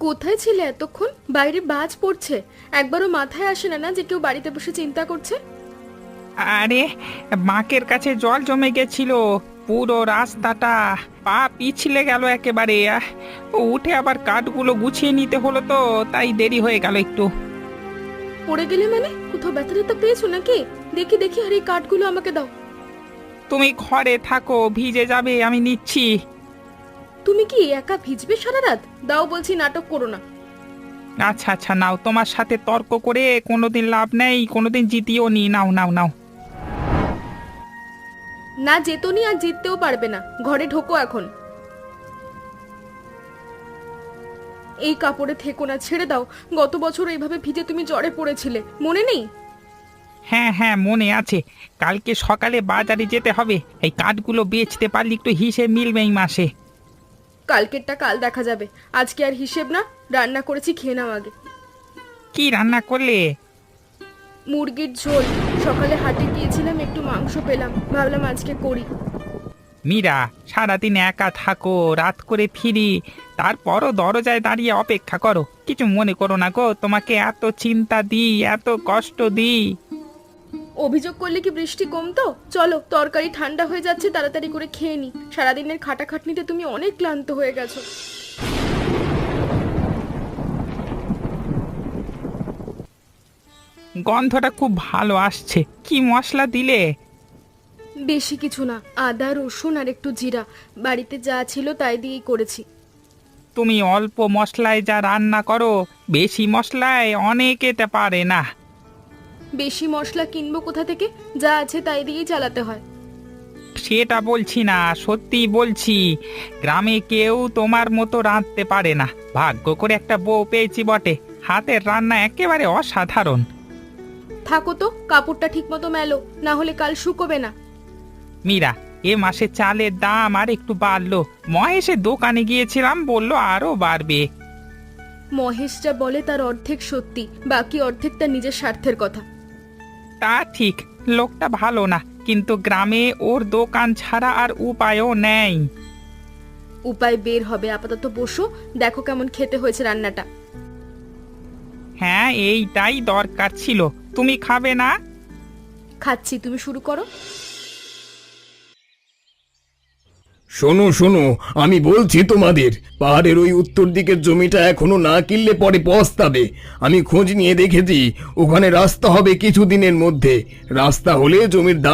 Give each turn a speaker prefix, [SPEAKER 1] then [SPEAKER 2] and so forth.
[SPEAKER 1] কোথায় ছিলে এতক্ষণ? বাইরে বাজ পড়ছে, একবারও মাথায় আসে না যে কেউ বাড়িতে বসে চিন্তা করছে।
[SPEAKER 2] আরে, বাঁকের কাছে জল জমে গেছিল, পুরো রাস্তাটা পা পিছলে গেল একেবারে। উঠে আবার কাঠগুলো গুছিয়ে নিতে হলো, তো তাই দেরি হয়ে গেল একটু।
[SPEAKER 1] পড়ে গেলে মানে? কোথাও ব্যথা ট্যাথা পেয়েছো নাকি? দেখি দেখি, আর এই কাঠগুলো আমাকে দাও।
[SPEAKER 2] তুমি ঘরে থাকো, ভিজে যাবে, আমি নিচ্ছি।
[SPEAKER 1] তুমি কি একা ভিজবে সারা রাত? দাও বলছি, নাটক করো না।
[SPEAKER 2] আচ্ছা আচ্ছা, নাও, তোমার সাথে তর্ক করে কোনোদিন লাভ নেই, কোনোদিন জিতিও নি। নাও নাও নাও।
[SPEAKER 1] না যেতনি, আর জিততেও পারবে না। ঘরে ঢোকো এখন। এই কাপড়ে থেকো না, ছেড়ে দাও। গত বছর এইভাবে ভিজে তুমি জ্বরে পড়েছিলে, মনে নেই?
[SPEAKER 2] হ্যাঁ হ্যাঁ, মনে আছে। কালকে সকালে বাজারে যেতে হবে, এই কাঠগুলো বেচতে পারলে একটু হিসেব মিলবে এই মাসে।
[SPEAKER 1] কালকেরটা কাল দেখা যাবে, আজকে আর হিসেব না। রান্না করেছি, খেয়ে নাও আগে।
[SPEAKER 2] কি রান্না করলে?
[SPEAKER 1] মুরগির ঝোল। সকালে হাটে গিয়েছিলাম, একটু মাংস পেলাম, ভাবলাম আজকে করি।
[SPEAKER 2] মীরা, সারাদিন একা থাকো, রাত করে ফিরি, তারপরও দরজায় দাঁড়িয়ে অপেক্ষা করো। কিছু মনে করো না গো, তোমাকে এত চিন্তা দিই, এত কষ্ট দিই।
[SPEAKER 1] অভিযোগ করলে কি বৃষ্টি কমতো? চলো, তরকারি ঠান্ডা হয়ে যাচ্ছে, তাড়াতাড়ি করে খেয়ে নি। সারাদিনের খাটাখাটনিতে তুমি অনেক ক্লান্ত হয়ে গেছো।
[SPEAKER 2] গন্ধটা খুব ভালো আসছে। কি মশলা দিলে?
[SPEAKER 1] বেশি কিছু না, আদা রসুন আর একটু জিরা। বাড়িতে যা ছিল তাই দিয়েই করেছি।
[SPEAKER 2] তুমি অল্প মশলায় যা রান্না করো, বেশি মশলায় অনেকেতে পারে না।
[SPEAKER 1] বেশি মশলা কিনবো কোথা থেকে? যা আছে তাই দিয়েই চালাতে হয়।
[SPEAKER 2] সেটা বলছি না, সত্যি বলছি, গ্রামে কেউ তোমার মতো রাঁধতে পারে না। ভাগ্য করে একটা বউ পেয়েছি বটে, হাতের রান্না একেবারে অসাধারণ।
[SPEAKER 1] থাকো তো, কাপড়টা ঠিক মতো মেলো, না হলে কাল শুকোবে না।
[SPEAKER 2] মীরা, এ মাসে চালের দাম আর একটু বাড়লো। মহেশের দোকানে গিয়েছিলাম, বললো আরো বাড়বে।
[SPEAKER 1] মহেশ যা বলে তার অর্ধেক সত্যি, বাকি অর্ধেক তার নিজের স্বার্থের কথা।
[SPEAKER 2] তা ঠিক, লোকটা ভালো না, কিন্তু গ্রামে ওর দোকান ছাড়া আর উপায়ও নেই।
[SPEAKER 1] উপায় বের হবে, আপাতত বসো, দেখো কেমন খেতে হয়েছে রান্নাটা।
[SPEAKER 2] হ্যাঁ, এইটাই দরকার ছিল। তুমি খাবে না?
[SPEAKER 1] খাচ্ছি, তুমি শুরু করো।
[SPEAKER 3] শোনো শোনো, আমি বলছি তোমাদের, পাহাড়ের ওই উত্তর দিকের জমিটা এখনো না কিনলে পরে পস্তাবে। আমি খোঁজ নিয়ে দেখেছি, ওখানে রাস্তা হবে কিছুদিনের মধ্যে। রাস্তা হলে জমির দাম